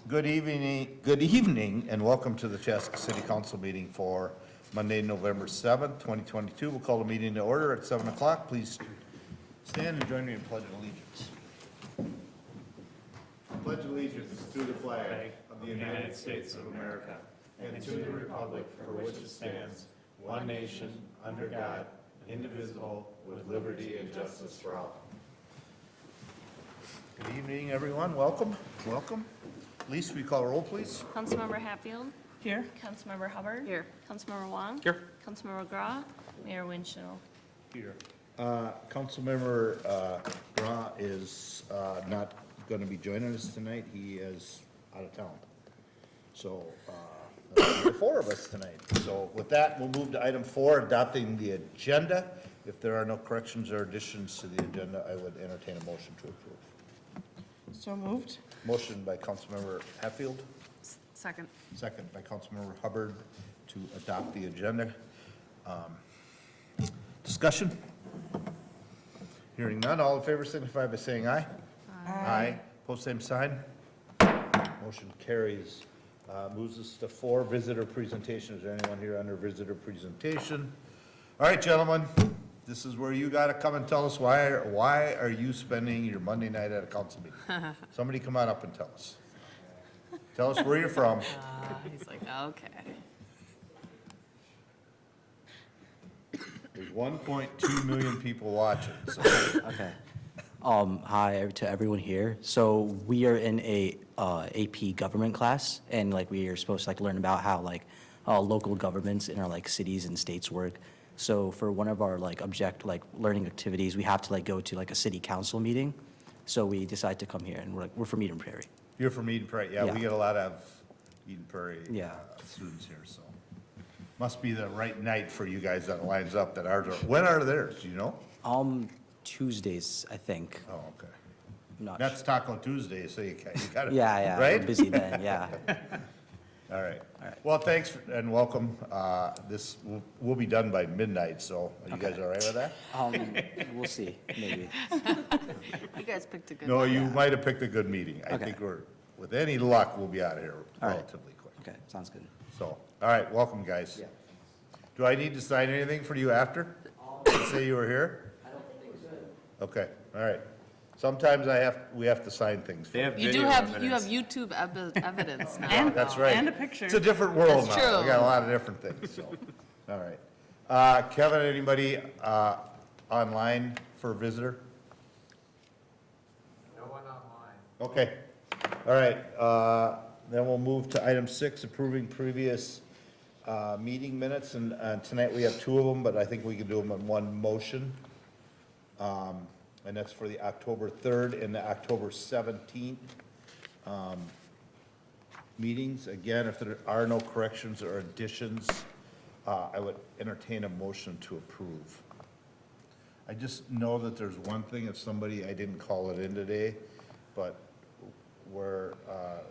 Good evening, and welcome to the Chaska City Council meeting for Monday, November 7th, 2022. We'll call the meeting to order at 7 o'clock. Please stand and join me in Pledge of Allegiance. Pledge allegiance to the flag of the United States of America and to the republic for which it stands, one nation, under God, indivisible, with liberty and justice for all. Good evening, everyone. Welcome. Welcome. Lease, we call roll, please. Councilmember Hatfield. Here. Councilmember Hubbard. Here. Councilmember Wong. Here. Councilmember Grau. Mayor Winchell. Here. Councilmember Grau is not going to be joining us tonight. He is out of town. So the four of us tonight. So with that, we'll move to item 4, adopting the agenda. If there are no corrections or additions to the agenda, I would entertain a motion to approve. So moved. Motion by Councilmember Hatfield, Second. second by Councilmember Hubbard to adopt the agenda. Discussion? Hearing none, all in favor signify by saying aye. Aye. Post same sign. Motion carries. Moves us to 4, visitor presentation. Is there anyone here under visitor presentation? All right, gentlemen, this is where you gotta come and tell us why are you spending your Monday night at a council meeting? Somebody come on up and tell us. Tell us where you're from. He's like, okay. There's 1.2 million people watching, so. Okay. Hi to everyone here. So we are in a AP government class, and like we are supposed to like learn about how like local governments in our like cities and states work. So for one of our like learning activities, we have to like go to like a city council meeting. So we decided to come here, and we're from Eden Prairie. You're from Eden Prairie, yeah, Yeah. we get a lot of Eden Prairie Yeah. students here, so. Must be the right night for you guys that lines up that ours are, when are theirs, do you know? Tuesdays, I think. Oh, okay. I'm not That's Taco Tuesday, so you gotta. sure. Yeah, right? we're busy then. Yeah. All right. All right. Well, thanks and welcome. This will be done by midnight, so are you guys all right with that? We'll see, maybe. You guys picked a good No, one. you might have picked a good meeting. I Okay. think with any luck, we'll be out of here All right. relatively quick. Okay, sounds good. So, all right, welcome, guys. Yeah. Do I need to sign anything for you after? To say you were here? I don't think we should. Okay, all right. Sometimes we have to sign things. For you. You have YouTube evidence now. That's right. And a picture. It's a different world That's now. true. We got a lot of different things, so, all right. Kevin, anybody online for visitor? No one online. Okay, all right. Then we'll move to item 6, approving previous meeting minutes, and tonight we have 2 of them, but I think we can do them in one motion. And that's for the October 3rd and the October 17th meetings. Again, if there are no corrections or additions, I would entertain a motion to approve. I just know that there's one thing, if somebody, I didn't call it in today, but where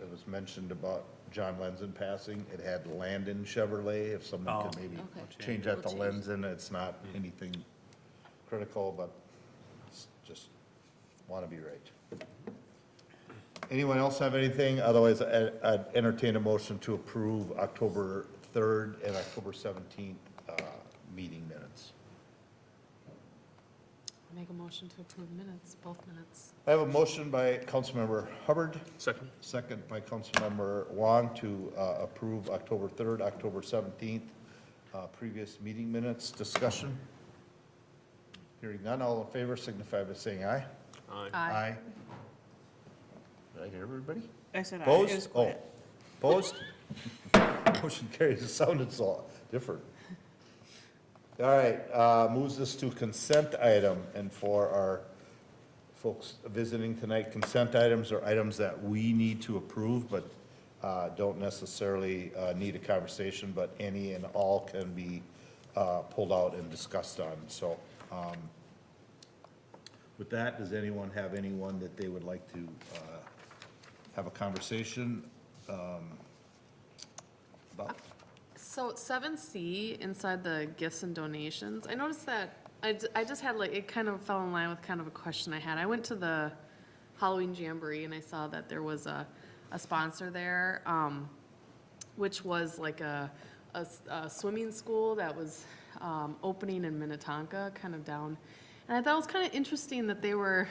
it was mentioned about John Lenzen passing, it had Landon Chevrolet, if someone could maybe Okay. change that to We'll change. Lenzen, it's not anything critical, but just want to be right. Anyone else have anything? Otherwise, I'd entertain a motion to approve October 3rd and October 17th meeting minutes. Make a motion to approve minutes, both minutes. I have a motion by Councilmember Hubbard. Second. Second by Councilmember Wong to approve October 3rd, October 17th, previous meeting minutes. Discussion? Hearing none, all in favor signify by saying aye. Aye. Did I hear everybody? I said aye. Opposed? Oh, opposed? Motion carries. It sounded so different. All right, moves us to consent item, and for our folks visiting tonight, consent items are items that we need to approve, but don't necessarily need a conversation, but any and all can be pulled out and discussed on. So with that, does anyone have anyone that they would like to have a conversation about? So 7C inside the gifts and donations, I noticed that, I just had like, it kind of fell in line with kind of a question I had. I went to the Halloween Jamboree and I saw that there was a a sponsor there, which was like a swimming school that was opening in Minnetonka, kind of down. And I thought it was kind of interesting that they were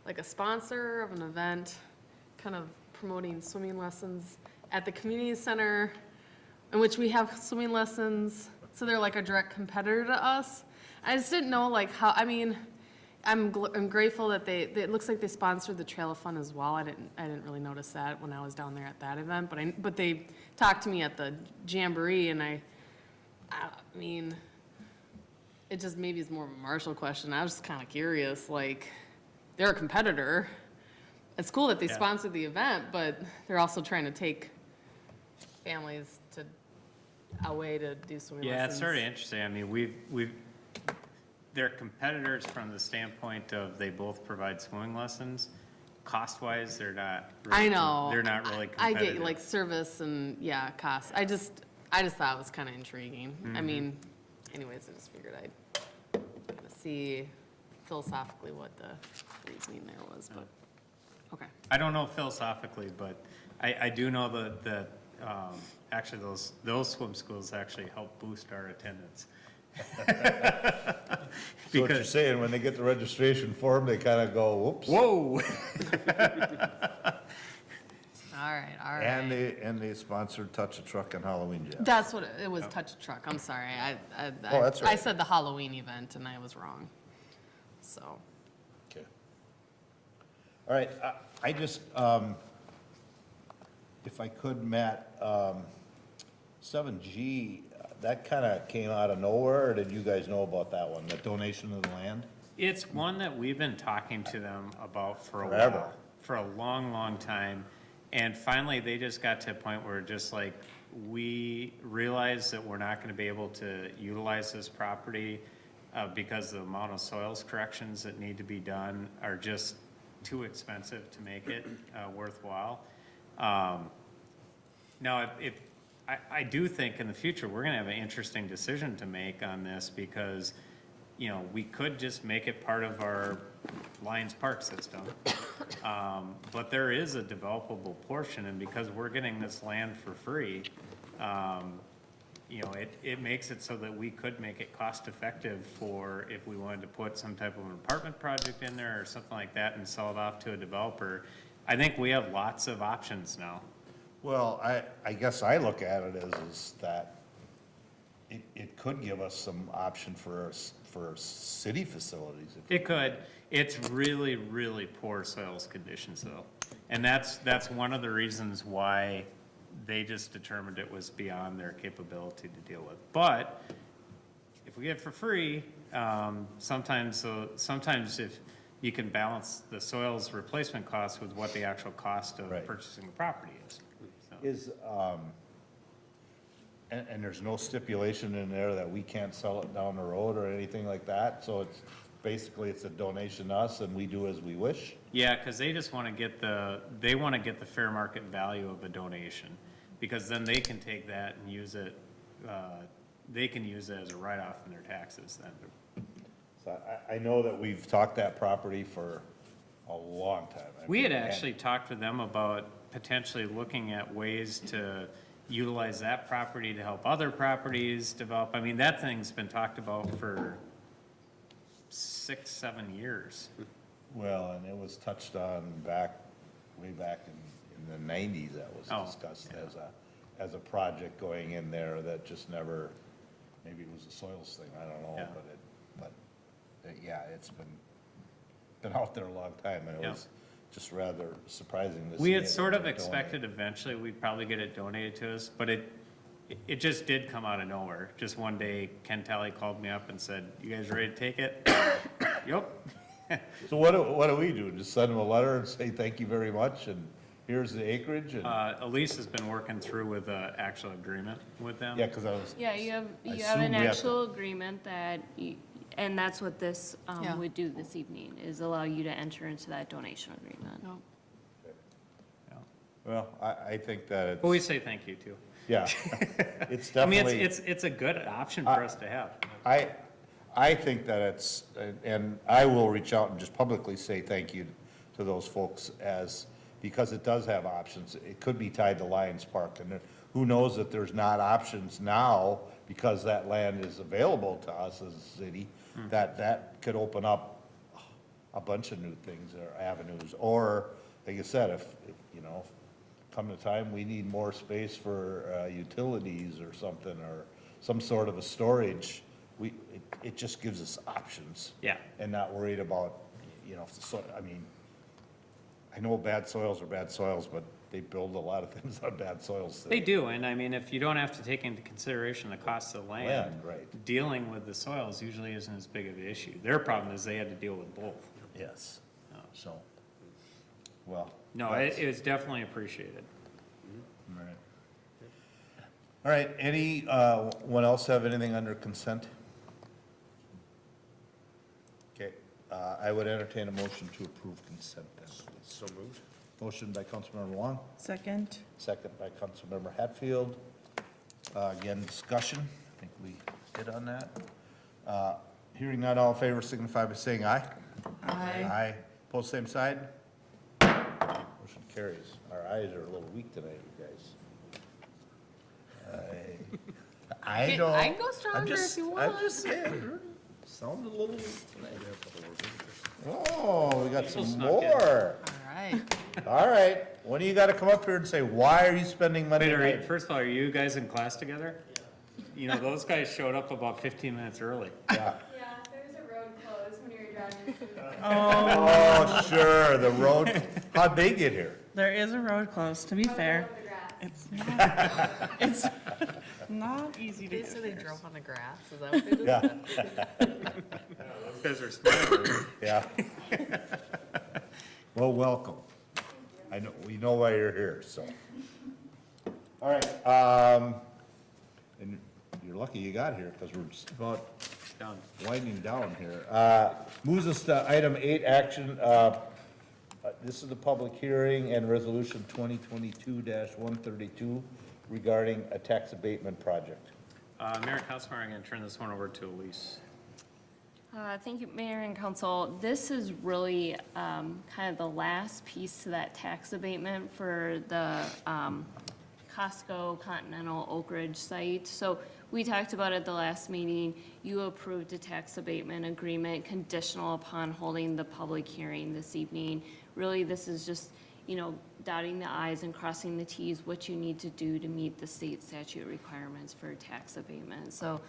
like a sponsor of an event, kind of promoting swimming lessons at the community center, in which we have swimming lessons. So they're like a direct competitor to us. I just didn't know like how, I mean, I'm grateful that it looks like they sponsored the Trail of Fun as well. I didn't really notice that when I was down there at that event, but they talked to me at the Jamboree, and I mean, it just maybe is more of a Marshall question. I was just kind of curious, like, they're a competitor. It's cool that they sponsored the event, but they're also trying to take families to away to do swimming lessons. Yeah, it's sort of interesting. I mean, they're competitors from the standpoint of they both provide swimming lessons. Cost-wise, they're not. Really, I know. They're not really I competitive. get like service and, yeah, costs. I just thought it was kind of intriguing. I mean, anyways, I just figured I'd kind of see philosophically what the reasoning there was, but, okay. I don't know philosophically, but I do know that actually those swim schools actually help boost our attendance. So what you're saying, when they get the registration form, they kind of go, whoops. Whoa! All right. And they sponsored Touch a Truck on Halloween Jam. That's what, it was Touch a Truck. I'm sorry. Oh, that's I right. said the Halloween event and I was wrong. So, Okay. All right, I just, if I could, Matt, 7G, that kind of came out of nowhere, or did you guys know about that one, the donation of the land? It's one that we've been talking to them about for a Forever. while, for a long, long time. And finally, they just got to a point where just like, we realized that we're not gonna be able to utilize this property because the amount of soils corrections that need to be done are just too expensive to make it worthwhile. Now, I do think in the future, we're gonna have an interesting decision to make on this because, you know, we could just make it part of our Lions Park system. But there is a developable portion, and because we're getting this land for free, you know, it makes it so that we could make it cost effective for if we wanted to put some type of an apartment project in there or something like that and sell it off to a developer. I think we have lots of options now. Well, I guess I look at it as that it could give us some option for city facilities. It could. It's really, really poor soils conditions though. And that's one of the reasons why they just determined it was beyond their capability to deal with. But if we get it for free, sometimes if you can balance the soils replacement costs with what the actual cost of Right. purchasing the property is. So. Is, and there's no stipulation in there that we can't sell it down the road or anything like that, so it's, basically it's a donation to us and we do as we wish? Yeah, because they just want to get the fair market value of a donation, because then they can take that and use it, they can use it as a write-off in their taxes then. So I know that we've talked that property for a long time. We had actually talked to them about potentially looking at ways to utilize that property to help other properties develop. I mean, that thing's been talked about for 6-7 years. Well, and it was touched on way back in the 90s, that was discussed as a project going in there that just never, maybe it was a soils thing, I don't know, Yeah. yeah, it's been out there a long time, and it Yeah. was just rather surprising to see. We had it sort of donate. expected eventually we'd probably get it donated to us, but it just did come out of nowhere. Just one day, Ken Talley called me up and said, "You guys ready to take it?" Yep. So what do we do? Just send them a letter and say, thank you very much, and here's the acreage, and, Elise has been working through with an actual agreement with them. yeah, because I was, Yeah, you have assume an we have to- actual agreement that, and that's what this Yeah. would do this evening, is allow you to enter into that donation agreement. no. Yeah. well, I think that But we it's, say thank you too. yeah, it's I mean, definitely. it's a good option for us to have. I think that it's, and I will reach out and just publicly say thank you to those folks as because it does have options. It could be tied to Lions Park, and who knows that there's not options now, because that land is available to us as a city, that could open up a bunch of new things or avenues. Or, like I said, if you know, come the time we need more space for utilities or something, or some sort of a storage, it just gives us options. Yeah. And not worried about, you know, if the soil, I mean, I know bad soils are bad soils, but they build a lot of things on bad soils. They do, and I mean, if you don't have to take into consideration the cost of the land, Land, right. dealing with the soils usually isn't as big of an issue. Their problem is they had to deal with both. Yes, so, well. No, it was definitely appreciated. All right. All right, anyone else have anything under consent? Okay, I would entertain a motion to approve consent then. So moved. Motion by Councilmember Wong, Second. second by Councilmember Hatfield. Again, discussion, I think we hit on that. Hearing none, all in favor signify by saying aye. Aye. Aye, pose same side. Motion carries. Our eyes are a little weak tonight, you guys. I don't. I can go stronger I'm just- if you I'm want. just saying, sounded a little weak tonight. Oh, we got People some snuck in. more. All right. All right, when do you gotta come up here and say, why are you spending money Wait, tonight? first of all, are you guys in class together? You know, those guys showed up about 15 minutes early. Yeah. Yeah, there was a road closed when you were driving through. Oh, sure, the road, how'd they get here? There is a road close, to be fair. The grass. It's not easy to They get said they there. drove on the grass, is that what they did? Yeah, Those guys are smart. yeah. Well, welcome. I know, we know why you're here, so. All right, and you're lucky you got here, because we're just about Done. winding down here. Moves us to item 8, action. This is the public hearing and resolution 2022-132 regarding a tax abatement project. Mayor and Councilmember, I'm going to turn this one over to Lease. Thank you, Mayor and Council. This is really kind of the last piece to that tax abatement for the Costco Continental Oak Ridge site. So we talked about it the last meeting. You approved a tax abatement agreement conditional upon holding the public hearing this evening. Really, this is just, you know, dotting the i's and crossing the t's, what you need to do to meet the state statute requirements for tax abatement. So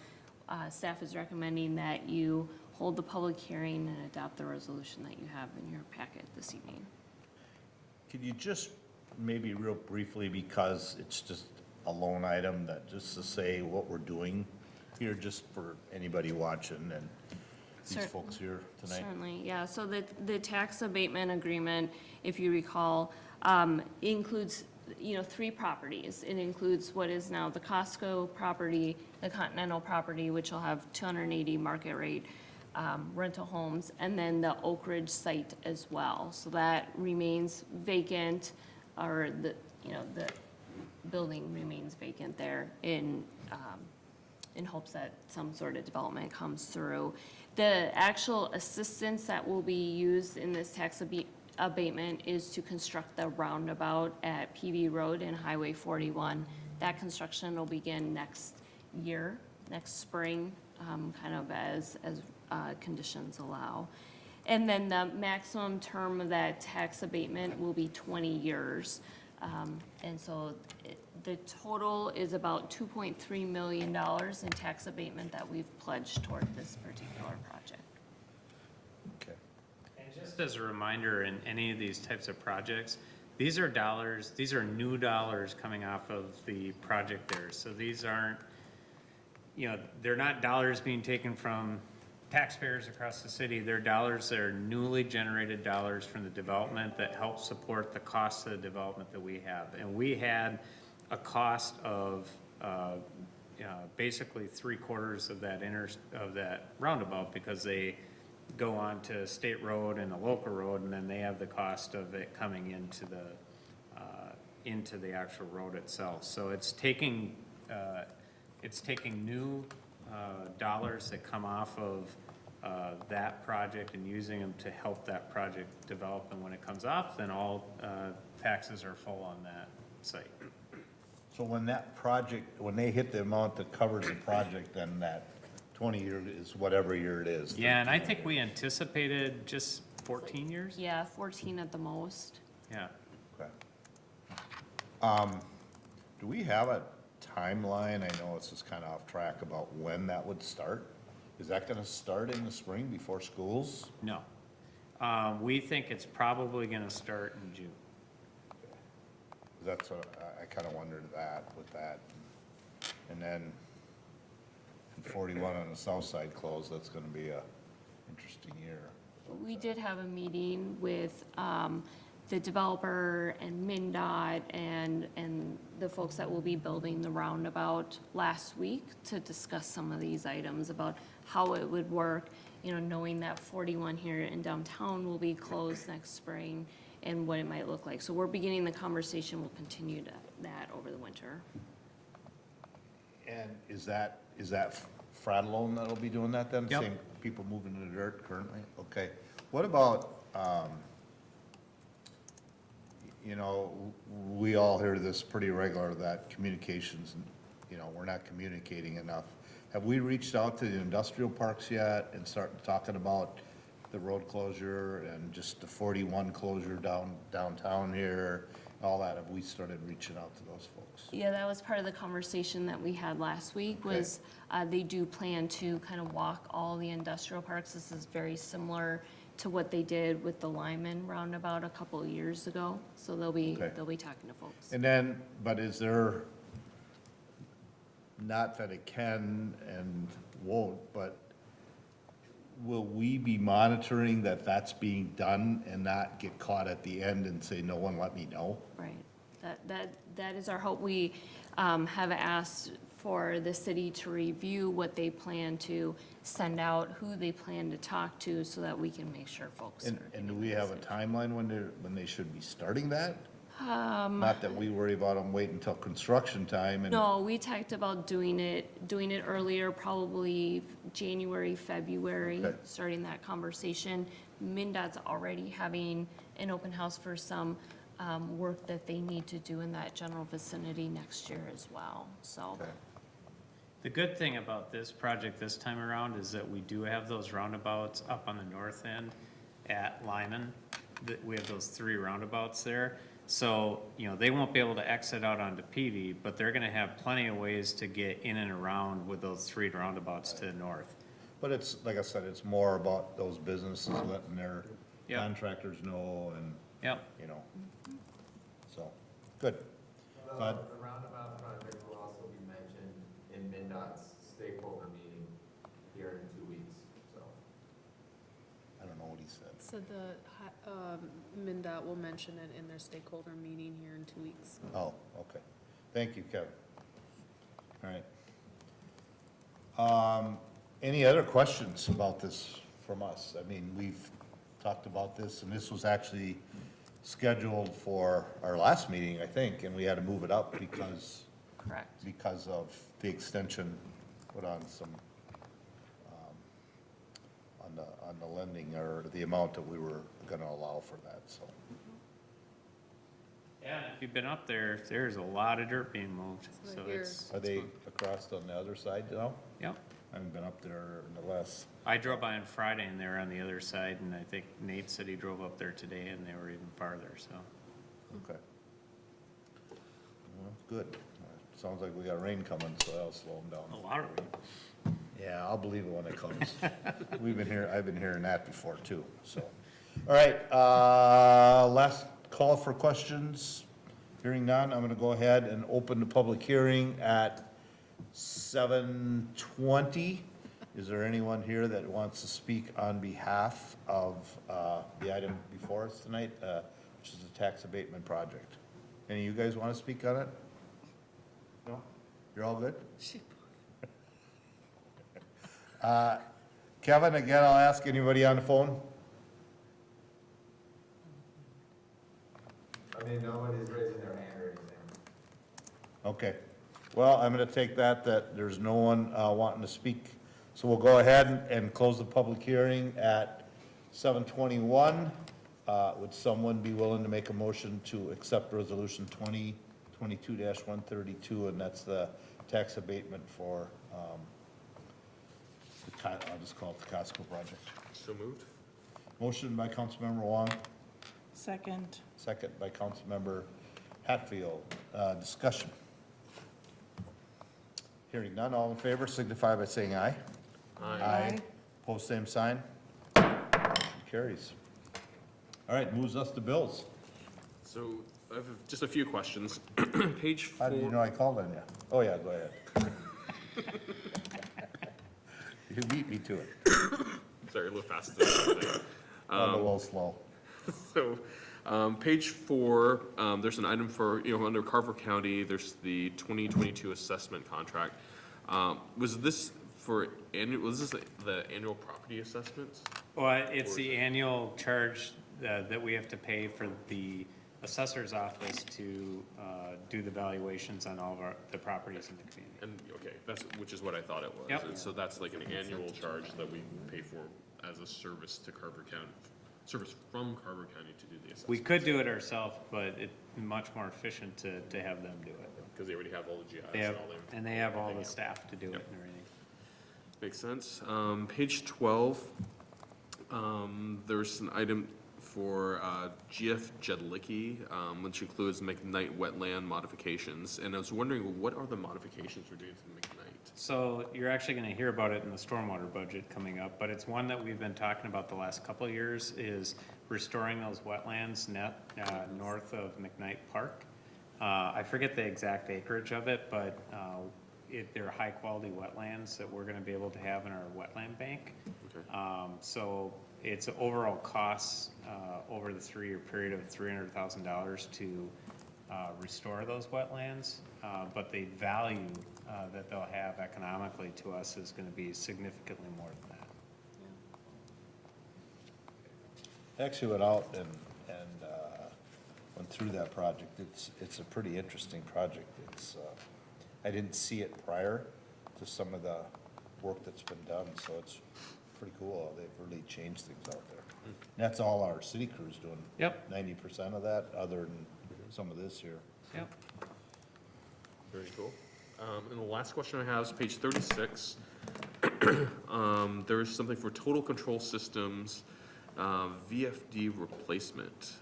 staff is recommending that you hold the public hearing and adopt the resolution that you have in your packet this evening. Could you just maybe real briefly, because it's just a lone item, that just to say what we're doing here, just for anybody watching and these Cer- folks here tonight? Certainly, yeah. So the tax abatement agreement, if you recall, includes, you know, 3 properties. It includes what is now the Costco property, the Continental property, which will have 280 market rate rental homes, and then the Oak Ridge site as well. So that remains vacant, or the, you know, the building remains vacant there in hopes that some sort of development comes through. The actual assistance that will be used in this tax abatement is to construct the roundabout at PV Road and Highway 41. That construction will begin next year, next spring, kind of as conditions allow. And then the maximum term of that tax abatement will be 20 years. And so the total is about $2.3 million in tax abatement that we've pledged toward this particular project. Okay. And just as a reminder, in any of these types of projects, these are dollars, these are new dollars coming off of the project there. So these aren't, you know, they're not dollars being taken from taxpayers across the city. They're dollars that are newly generated dollars from the development that help support the cost of the development that we have. And we had a cost of basically 3/4 of that roundabout, because they go on to state road and a local road, and then they have the cost of it coming into the actual road itself. So it's taking new dollars that come off of that project and using them to help that project develop. And when it comes off, then all taxes are full on that site. So when that project, when they hit the amount that covers the project, then that 20-year is whatever year it is. Yeah, and I think we anticipated just 14 years? Yeah, 14 at the most. Yeah. Okay. Do we have a timeline? I know it's just kind of off track about when that would start. Is that going to start in the spring before schools? No. We think it's probably gonna start in June. That's what, I kind of wondered that with that. And then 41 on the south side closed, that's going to be a interesting year. We did have a meeting with the developer and MnDOT and the folks that will be building the roundabout last week to discuss some of these items about how it would work, you know, knowing that 41 here in downtown will be closed next spring and what it might look like. So we're beginning the conversation, we'll continue that over the winter. And is that Fratellone that'll be doing that then? Yep. Same people moving the dirt currently? Okay. What about, you know, we all hear this pretty regular, that communications, you know, we're not communicating enough. Have we reached out to the industrial parks yet and started talking about the road closure and just the 41 closure downtown here, all that? Have we started reaching out to those folks? Yeah, that was part of the conversation that we had last week, was they do plan to kind of walk all the industrial parks. This is very similar to what they did with the Lyman roundabout a couple of years ago. So they'll be talking to folks. And then, but is there, not that it can and won't, but will we be monitoring that that's being done and not get caught at the end and say, no one let me know? Right. That is our hope. We have asked for the city to review what they plan to send out, who they plan to talk to, so that we can make sure folks are. And do we have a timeline when they should be starting that? Not that we worry about them waiting until construction time and. No, we talked about doing it earlier, probably January, February, Okay. starting that conversation. MnDOT's already having an open house for some work that they need to do in that general vicinity next year as well, so. Okay. The good thing about this project this time around is that we do have those roundabouts up on the north end at Lyman. We have those 3 roundabouts there. So, you know, they won't be able to exit out onto Peavy, but they're gonna have plenty of ways to get in and around with those 3 roundabouts to the north. But it's, like I said, it's more about those businesses letting their Yep. contractors know and, Yep. you know. So, good. The Bud? roundabout project will also be mentioned in MnDOT's stakeholder meeting here in 2 weeks, so. I don't know what he said. So the MnDOT will mention it in their stakeholder meeting here in 2 weeks. Oh, okay. Thank you, Kevin. All right. Any other questions about this from us? I mean, we've talked about this, and this was actually scheduled for our last meeting, I think, and we had to move it up because of the extension put on some, on the lending, or the amount that we were gonna allow for that, so. Yeah, and if you've been up there, there's a lot of dirt being moved, That's so what I hear. it's. Are they across on the other side now? Yep. I haven't been up there in the last, I drove by on Friday and they were on the other side, and I think Nate said he drove up there today and they were even farther, so. okay. Well, good. Sounds like we got rain coming, so that'll slow them A down. lot of rain. Yeah, I'll believe it when it comes. I've been hearing that before too, so. All right, last call for questions. Hearing none, I'm gonna go ahead and open the public hearing at 7:20. Is there anyone here that wants to speak on behalf of the item before us tonight, which is the tax abatement project? Any of you guys want to speak on it? No? You're all good? Kevin, again, I'll ask anybody on the phone? I mean, nobody's raising their hand or anything. Okay. Well, I'm going to take that there's no one wanting to speak. So we'll go ahead and close the public hearing at 7:21. Would someone be willing to make a motion to accept resolution 2022-132, and that's the tax abatement for, I'll just call it the Costco project. So moved. Motion by Councilmember Wong, Second. second by Councilmember Hatfield. Discussion. Hearing none, all in favor signify by saying aye. Aye. Post same sign. Motion carries. All right, moves us to bills. So I have just a few questions. Page How did you 4. know I called on you? Oh, yeah, go ahead. You beat me to it. Sorry, a little fast. I'm a little slow. So, page 4, there's an item for, under Carver County, there's the 2022 assessment contract. Was this the annual property assessments? Well, it's the annual charge that we have to pay for the assessor's office to do the valuations on all of the properties in the community. And, okay, which is what I thought it was. Yep. And so that's like an annual charge that we pay for as a service to Carver County, service from Carver County to do the assessment. We could do it ourselves, but it's much more efficient to have them do it. Because they already have all the GIS They and have, all their. and they have all the staff to do it and everything. Makes sense. Page 12, there's an item for GF Jedlicki, which includes McKnight wetland modifications. And I was wondering, what are the modifications we're doing to McKnight? So you're actually gonna hear about it in the stormwater budget coming up, but it's one that we've been talking about the last couple of years, is restoring those wetlands north of McKnight Park. I forget the exact acreage of it, but they're high-quality wetlands that we're gonna be able to have in our wetland bank. Okay. So it's overall costs over the 3-year period of $300,000 to restore those wetlands, but the value that they'll have economically to us is gonna be significantly more than that. I actually went out and went through that project. It's a pretty interesting project. It's, I didn't see it prior to some of the work that's been done, so it's pretty cool. They've really changed things out there. That's all our city crews doing. Yep. 90% of that, other than some of this here. Yep. Very cool. And the last question I have is page 36. There is something for total control systems, VFD replacement.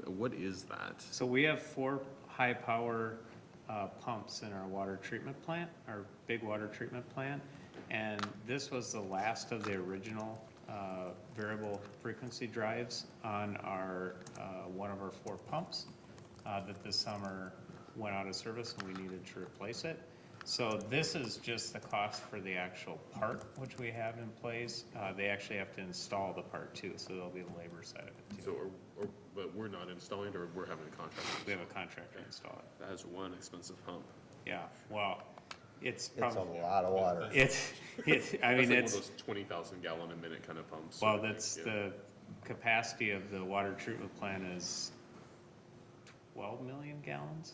What is that? So we have 4 high-power pumps in our water treatment plant, our big water treatment plant. And this was the last of the original variable frequency drives on our, one of our 4 pumps that this summer went out of service and we needed to replace it. So this is just the cost for the actual part which we have in place. They actually have to install the part too, so there'll be the labor side of it too. So, but we're not installing it, or we're having a contract? We have a contractor install it. That has one expensive pump. Yeah, well, it's It's a probably, lot of water. I mean, That's like one of it's, those 20,000 gallon a minute kind of pumps. well, So, that's yeah. the capacity of the water treatment plant is 12 million gallons,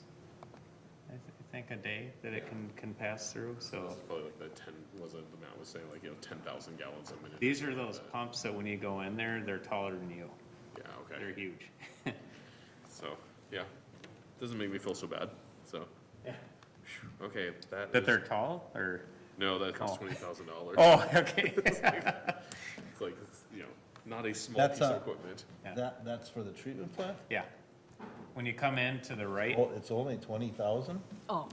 I think, a day that it can pass through, So so. this is probably like the 10, was it, the Matt was saying, like, 10,000 gallons a minute. These are those pumps that when you go in there, they're taller than you. Yeah, They're okay. huge. So, yeah, doesn't make me feel so bad, so. Yeah. Okay, that That is- they're tall, or? No, that Oh. costs $20,000. Oh, okay. It's like, it's, not a small That's piece of a- equipment. Yeah. That's for the treatment plant? Yeah. When you come in to the right, Oh, it's only 20,000? Oh,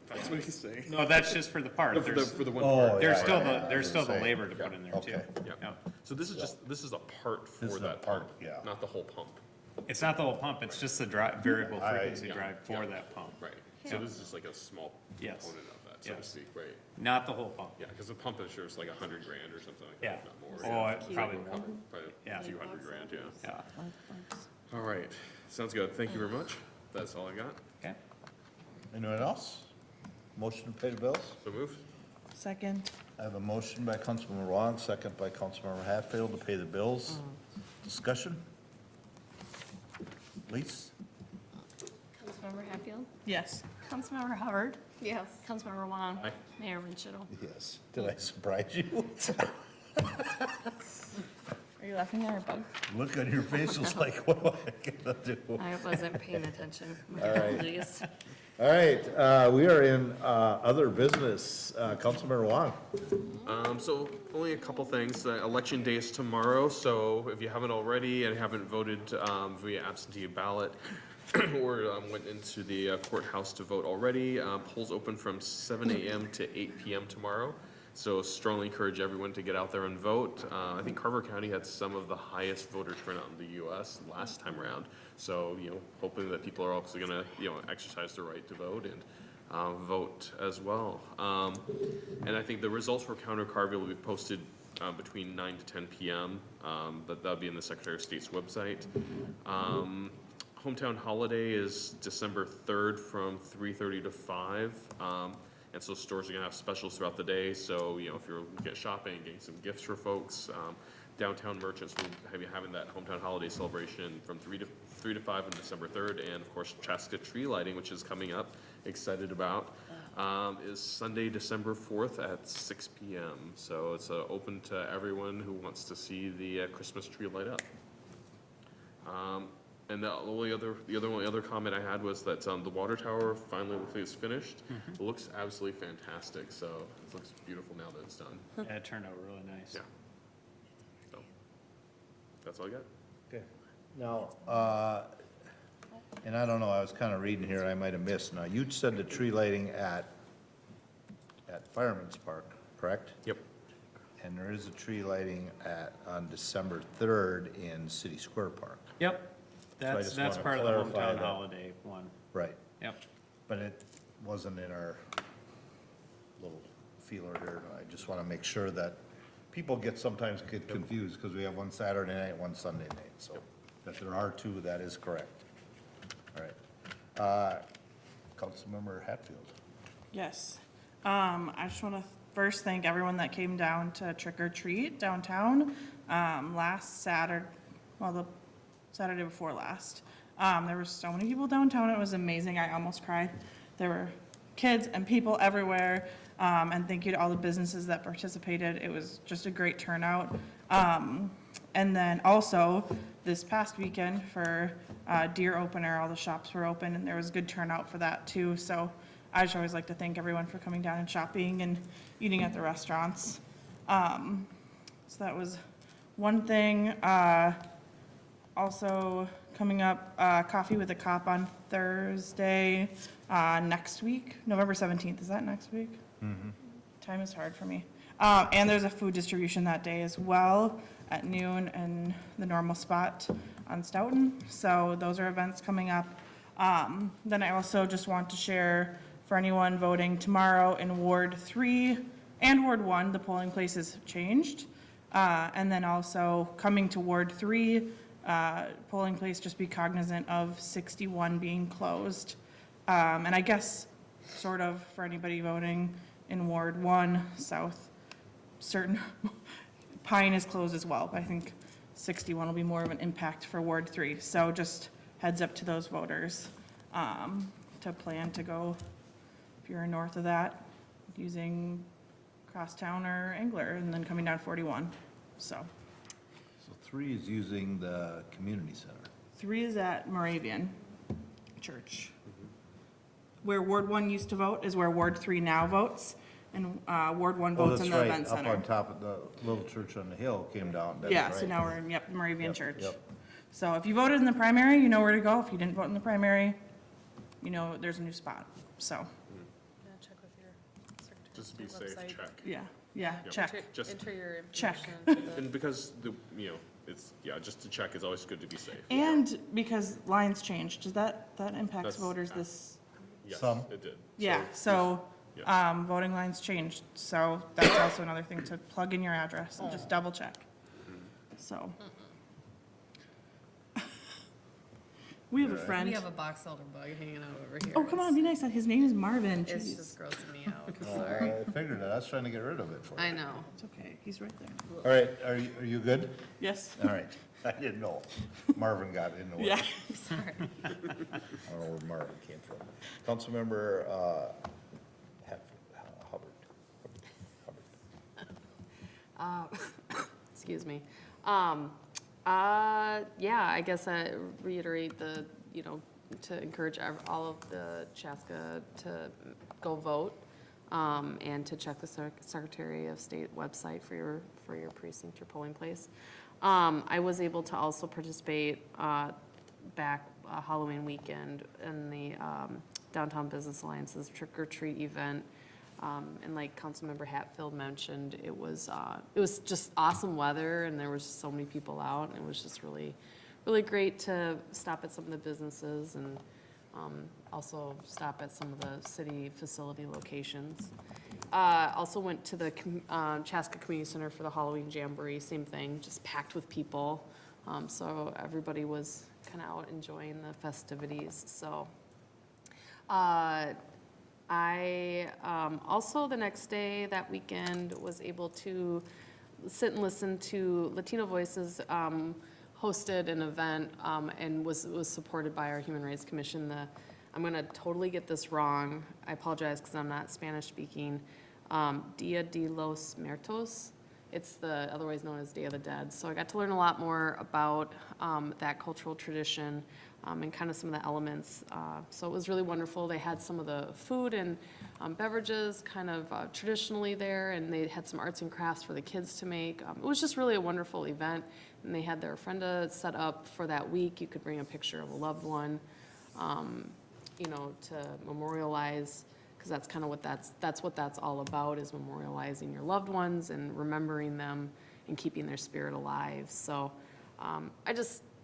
That's what he's saying. no, that's just for the part. For the, There's, for the one Oh, part. there's yeah, still yeah, the, yeah, I there's was still the gonna say. labor to put in there too. Okay. Yeah. Yeah. So this is a part This for is a that part, pump, yeah. not the whole pump. It's not the whole pump, it's just the variable frequency yeah, drive for yeah. that pump. Right. So Yeah. this is just like a small Yes. component of that, so to Yes. speak, right? Not the whole pump. Yeah, because the pump insurance is like $100,000 or something like Yeah. that, not more. Oh, yeah. it So probably we're more. covered, Probably Yeah. a few $100,000, yeah. Yeah. All right, sounds good. Thank you very much. That's all I got. Okay. Anyone else? Motion to pay the bills? So moved. Second. I have a motion by Councilmember Wong, second by Councilmember Hatfield to pay the bills. Discussion? Lease? Councilmember Hatfield? Yes. Councilmember Hubbard? Yes. Councilmember Wong? Aye. Mayor Winchell? Yes. Did I surprise you? Are you laughing at our bug? Look on your face was like, what am I gonna do? I wasn't paying attention. My All right. apologies. All right, we are in other business. Councilmember Wong. So only a couple things. Election day is tomorrow, so if you haven't already and haven't voted via absentee ballot or went into the courthouse to vote already, polls open from 7 a.m. to 8 p.m. tomorrow. So strongly encourage everyone to get out there and vote. I think Carver County had some of the highest voter turnout in the U.S. last time around. So, hoping that people are also gonna, exercise their right to vote and vote as well. And I think the results for Counter Carver will be posted between 9 to 10 p.m. That'll be in the Secretary of State's website. Hometown holiday is December 3rd from 3:30 to 5. And so stores are gonna have specials throughout the day, so, if you're looking at shopping, getting some gifts for folks, downtown merchants will be having that hometown holiday celebration from 3 to 5 on December 3rd, and of course, Chaska tree lighting, which is coming up, excited about, is Sunday, December 4th at 6 p.m. So it's open to everyone who wants to see the Christmas tree light up. And the only other comment I had was that the water tower finally looks like it's finished. It looks absolutely fantastic, so it looks beautiful now that it's done. Yeah, it turned out really nice. Yeah. So, that's all I got. Okay. Now, and I don't know, I was kind of reading here, I might have missed. Now, you said the tree lighting at Fireman's Park, correct? Yep. And there is a tree lighting on December 3rd in City Square Park. Yep, So I that's just wanna part of the clarify hometown that. holiday one. Right. Yep. But it wasn't in our little feeler here. I just want to make sure that people sometimes get confused because we have one Saturday night, one Sunday night. So if there are two, that is correct. All right. Councilmember Hatfield. Yes. I just want to first thank everyone that came down to trick or treat downtown, last Saturday, well, the Saturday before last. There were so many people downtown. It was amazing. I almost cried. There were kids and people everywhere. And thank you to all the businesses that participated. It was just a great turnout. And then also this past weekend for Deer Opener, all the shops were open and there was good turnout for that too. So I just always like to thank everyone for coming down and shopping and eating at the restaurants. So that was one thing. Also coming up, Coffee with a Cop on Thursday next week, November 17th. Is that next week? Time is hard for me. And there's a food distribution that day as well at noon in the normal spot on Stoughton. So those are events coming up. Then I also just want to share for anyone voting tomorrow in Ward 3 and Ward 1, the polling places have changed. And then also coming to Ward 3, polling place, just be cognizant of 61 being closed. And I guess sort of for anybody voting in Ward 1 South, certain Pine is closed as well, but I think 61 will be more of an impact for Ward 3. So just heads up to those voters to plan to go, if you're north of that, using Crosstown or Angler, and then coming down 41. So So 3 is using the community center. 3 is at Moravian Church. Where Ward 1 used to vote is where Ward 3 now votes, and Ward 1 votes in the event Up center. on top of the little church on the hill came down. That's Yeah, so right. now we're in, yep, Moravian Yep, Church. yep. So if you voted in the primary, you know where to go. If you didn't vote in the primary, you know there's a new spot. So, Yeah, check with your Secretary Just be of safe, State website. check. yeah, Yep. check. Just- Enter your Check. information for the- And because it's, just to check, it's always good to be safe. And because lines changed, does that impacts That's- voters this? Yes, Some. it did. Yeah, so, yeah. voting lines changed, so that's also another thing to plug in your address and just double check. So. We have a We friend. have a box elder bug hanging out over here. Oh, come on, be nice. His name is Marvin. It's Jeez. just grossing me out, Oh, sorry. I figured that. I was trying to get rid of it for you. I know. It's okay, he's right there. All right, are you good? Yes. All right. I didn't know. Marvin got in the way. Yeah. Sorry. I don't know where Marvin came from. Councilmember Hubbard. Excuse me. Yeah, I guess I reiterate to encourage all of the Chaska to go vote, and to check the Secretary of State website for your precinct, your polling place. I was able to also participate, back Halloween weekend in the Downtown Business Alliance's Trick or Treat event. And like Councilmember Hatfield mentioned, it was just awesome weather, and there was so many people out, and it was just really, really great to stop at some of the businesses and also stop at some of the city facility locations. Also went to the Chaska Community Center for the Halloween Jamboree, same thing, just packed with people. So everybody was kind of out enjoying the festivities, so. I also, the next day, that weekend, was able to sit and listen to Latino Voices hosted an event and was supported by our Human Rights Commission. I'm going to totally get this wrong. I apologize because I'm not Spanish speaking. Dia de los Muertos. It's otherwise known as Day of the Dead. So I got to learn a lot more about that cultural tradition. And kind of some of the elements. So it was really wonderful. They had some of the food and beverages kind of traditionally there, and they had some arts and crafts for the kids to make. It was just really a wonderful event, and they had their ofrenda set up for that week. You could bring a picture of a loved one, to memorialize, because that's kind of what that's all about, is memorializing your loved ones and remembering them and keeping their spirit alive. So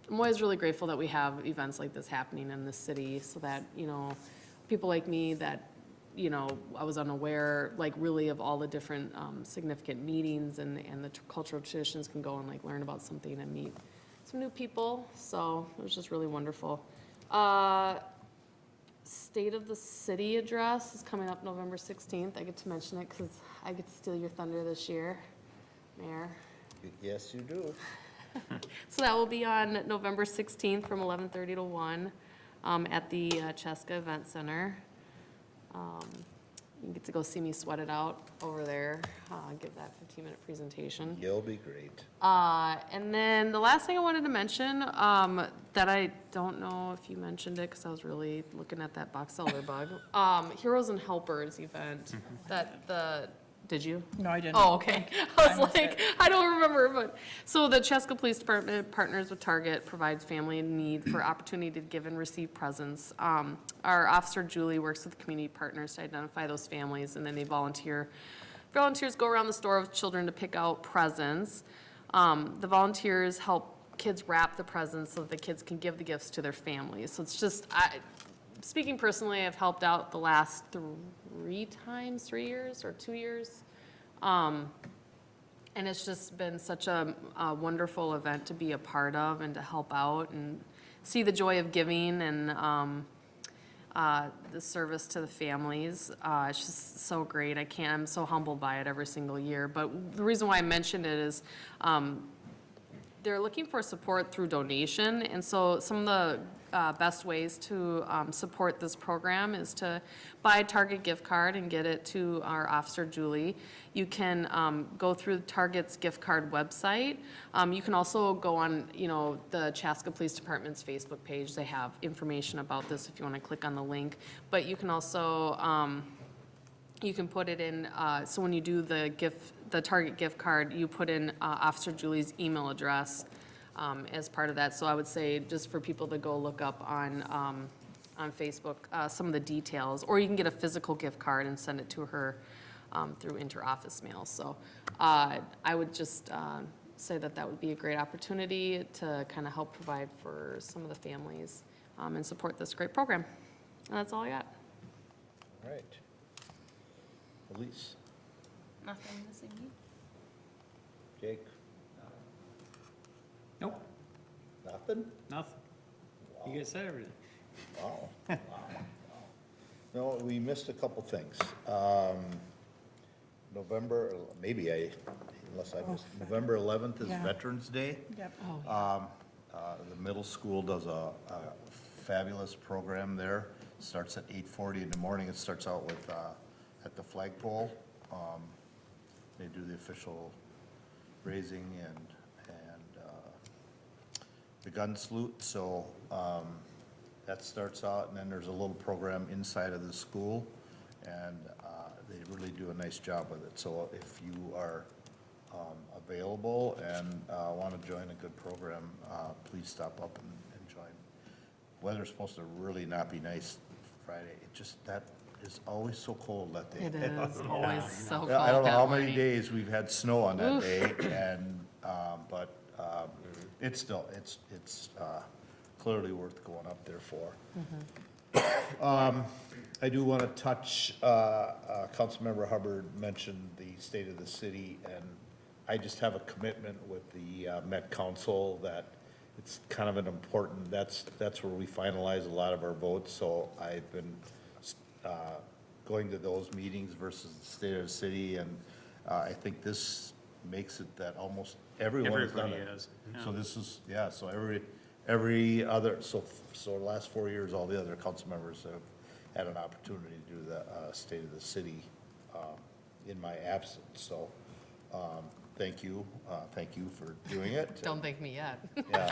I'm always really grateful that we have events like this happening in the city, so that, people like me that, I was unaware, like, really of all the different significant meetings and the cultural traditions, can go and like learn about something and meet some new people. So it was just really wonderful. State of the City address is coming up November 16th. I get to mention it because I get to steal your thunder this year, Mayor. Yes, you do. So that will be on November 16th from 11:30 to 1 at the Chaska Event Center. You get to go see me sweat it out over there, give that 15-minute presentation. You'll be great. And then the last thing I wanted to mention, that I don't know if you mentioned it, because I was really looking at that box elder bug, Heroes and Helpers event did you? No, I didn't. Oh, okay. I was like, I don't remember, but, so the Chaska Police Department partners with Target, provides family in need for opportunity to give and receive presents. Our officer Julie works with community partners to identify those families, and then volunteers go around the store with children to pick out presents. The volunteers help kids wrap the presents so that the kids can give the gifts to their families. So it's just, speaking personally, I've helped out the last 3 years or 2 years. And it's just been such a wonderful event to be a part of and to help out and see the joy of giving and the service to the families. It's just so great. I'm so humbled by it every single year. But the reason why I mentioned it is they're looking for support through donation. And so some of the best ways to support this program is to buy a Target gift card and get it to our officer Julie. You can go through Target's gift card website. You can also go on, the Chaska Police Department's Facebook page. They have information about this if you want to click on the link. But you can also you can put it in. So when you do the Target gift card, you put in Officer Julie's email address. As part of that. So I would say just for people to go look up on Facebook some of the details, or you can get a physical gift card and send it to her through inter-office mail. So I would just say that would be a great opportunity to kind of help provide for some of the families and support this great program. And that's all I got. All right. Elise, Nothing this evening. Jake, Nope, nothing? nothing. You guys said everything. Wow. Wow. No, we missed a couple things. November 11th is Yeah. Veterans Day. Yep. The middle school does a fabulous program there. Starts at 8:40 in the morning. It starts out with, at the flagpole. They do the official raising and the gun salute, so that starts out, and then there's a little program inside of the school, and they really do a nice job with it. So if you are available and want to join a good program, please stop up and join. Weather's supposed to really not be nice Friday. It just, that is always so cold that day. It is always so cold I don't know that how many morning. days we've had snow on that day, and, but it's still, it's clearly worth going up there for. I do want to touch, Councilmember Hubbard mentioned the state of the city, and I just have a commitment with the Met Council that it's kind of an important, that's where we finalize a lot of our votes, so I've been going to those meetings versus the state of the city, and I think this makes it that almost everyone has done Everybody it. is, So this is, yeah, so every other, so the last 4 years, all the other council members have had an opportunity to do the state of the city in my absence, so thank you for doing it. Don't thank me yet. Yeah.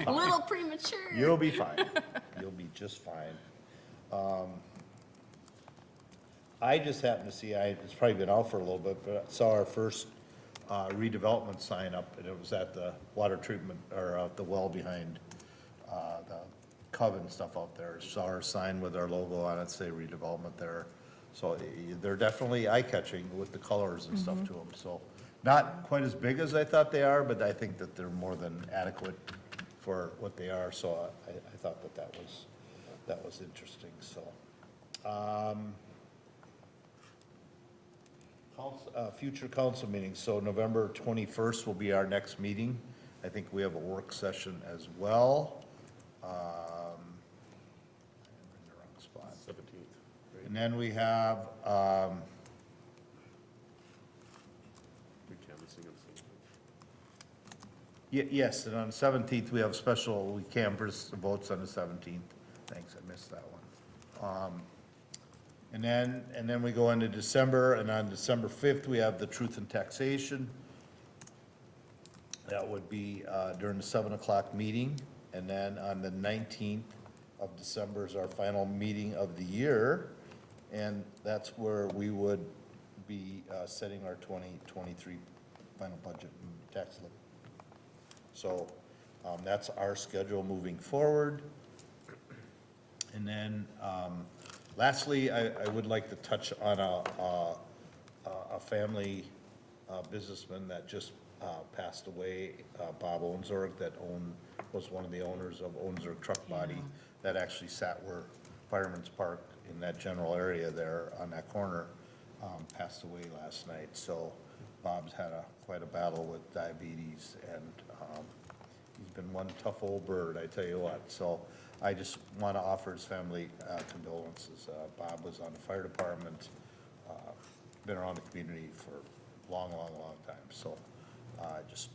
A little premature. You'll be fine. You'll be just fine. I just happened to see, it's probably been out for a little bit, but I saw our first redevelopment sign up, and it was at the water treatment, or at the well behind the Cub and stuff out there. Saw our sign with our logo on it, say redevelopment there. So they're definitely eye-catching with the colors and stuff to them. So not quite as big as I thought they are, but I think that they're more than adequate for what they are. So I thought that was interesting, so. Future council meetings, so November 21st will be our next meeting. I think we have a work session as well. I'm in the wrong spot. 17th, And then we have, recanvassing on the 17th. yes, and on the 17th, we have special, we canvass votes on the 17th. Thanks, I missed that one. And then we go into December, and on December 5th, we have the Truth and Taxation. That would be during the 7 o'clock meeting. And then on the 19th of December is our final meeting of the year. And that's where we would be setting our 2023 final budget and tax levy. So that's our schedule moving forward. And then lastly, I would like to touch on a family businessman that just passed away, Bob Onzorg, that was one of the owners of Onzorg Truck Body, that actually sat where Fireman's Park in that general area there on that corner, passed away last night. So Bob's had quite a battle with diabetes, and he's been one tough old bird, I tell you what. So I just want to offer his family condolences. Bob was on the fire department, been around the community for a long, long, long time. So I just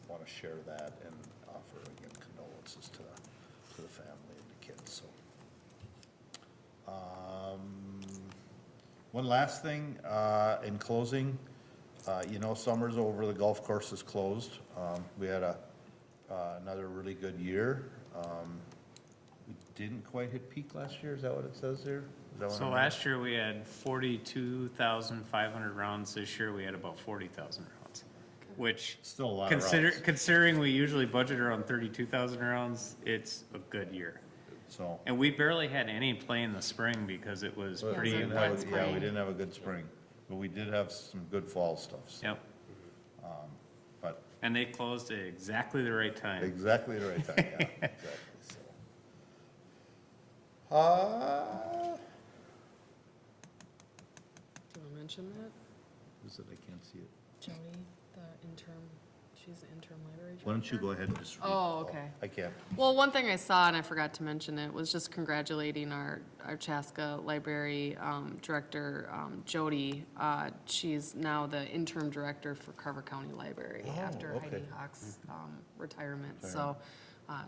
want to share that and offer, again, condolences to the family and the kids. So one last thing in closing, summer's over, the golf course is closed. We had another really good year. We didn't quite hit peak last year, is that what it says there? Is that what So I'm- last year, we had 42,500 rounds. This year, we had about 40,000 rounds, which, Still a lot of rounds. considering we usually budget around 32,000 rounds, it's a good year. So. And we barely had any play in the spring because it was But pretty we didn't wet. have a- Yeah, we didn't have a good spring, but we did have some good fall stuff. So, Yep, but and they closed at exactly the right time. exactly the right time, yeah, exactly, so. Do you want to mention that? Is it, I can't see it. Jody, the interim, she's the interim library director. Why don't you go ahead and just read? Oh, okay. I can't. Well, one thing I saw, and I forgot to mention it, was just congratulating our Chaska library director, Jody. She's now the interim director for Carver County Library Oh, after okay. Heidi Hawk's retirement. So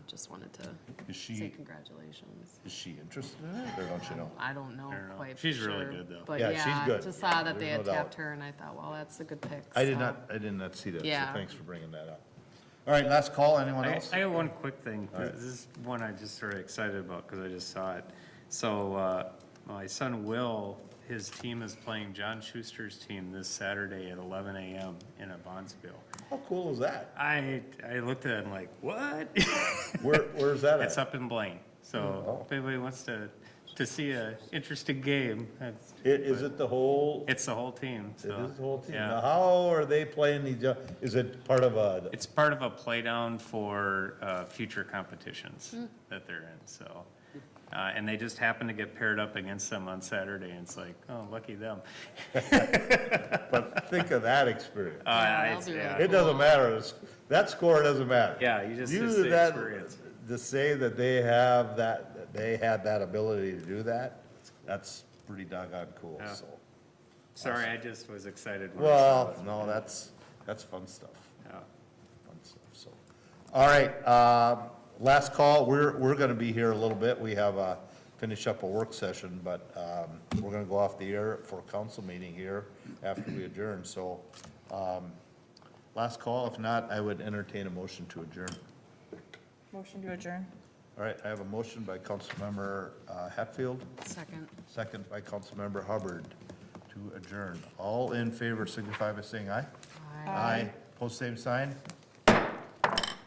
just wanted to Is say she, congratulations. is she interested in it, or don't you know? I don't know I don't know. quite She's really sure, good, though. But Yeah, she's yeah, good. just saw that they There's had no doubt. tapped her, and I thought, well, that's a good pick. I did so. not see that, so Yeah. thanks for bringing that up. All right, last call, anyone I else? I got one quick thing. All right. This is one I just sort of excited about because I just saw it. So, my son Will, his team is playing John Schuster's team this Saturday at 11 a.m. in Bondsville. How cool is that? I looked at it and like, what? Where's that It's at? up in Blaine. So Oh. if anybody wants to see a interesting game, that's, Is it the whole, it's the whole team, it so. is the whole team? yeah. Now, how are they playing these, is it part of a, It's part of a play down for future competitions that they're in, so. And they just happen to get paired up against them on Saturday, and it's like, oh, lucky them. but think of that experience. that'll be really Yeah. It doesn't matter, that score doesn't matter. Yeah, you just, You, it's the that, experience. to say that they have that, they had that ability to do that, that's pretty doggone cool, Yeah. so. Sorry, I just was excited. when I saw Well, it. no, that's fun stuff, Yeah. fun stuff, so. All right, last call, we're gonna be here a little bit, we have, finish up a work session, but, we're gonna go off the air for a council meeting here after we adjourn, so, last call, if not, I would entertain a motion to adjourn. Motion to adjourn. All right, I have a motion by Councilmember Hatfield, Second. second by Councilmember Hubbard to adjourn. All in favor signify by saying aye. Aye. Post same sign.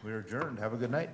We're adjourned. Have a good night.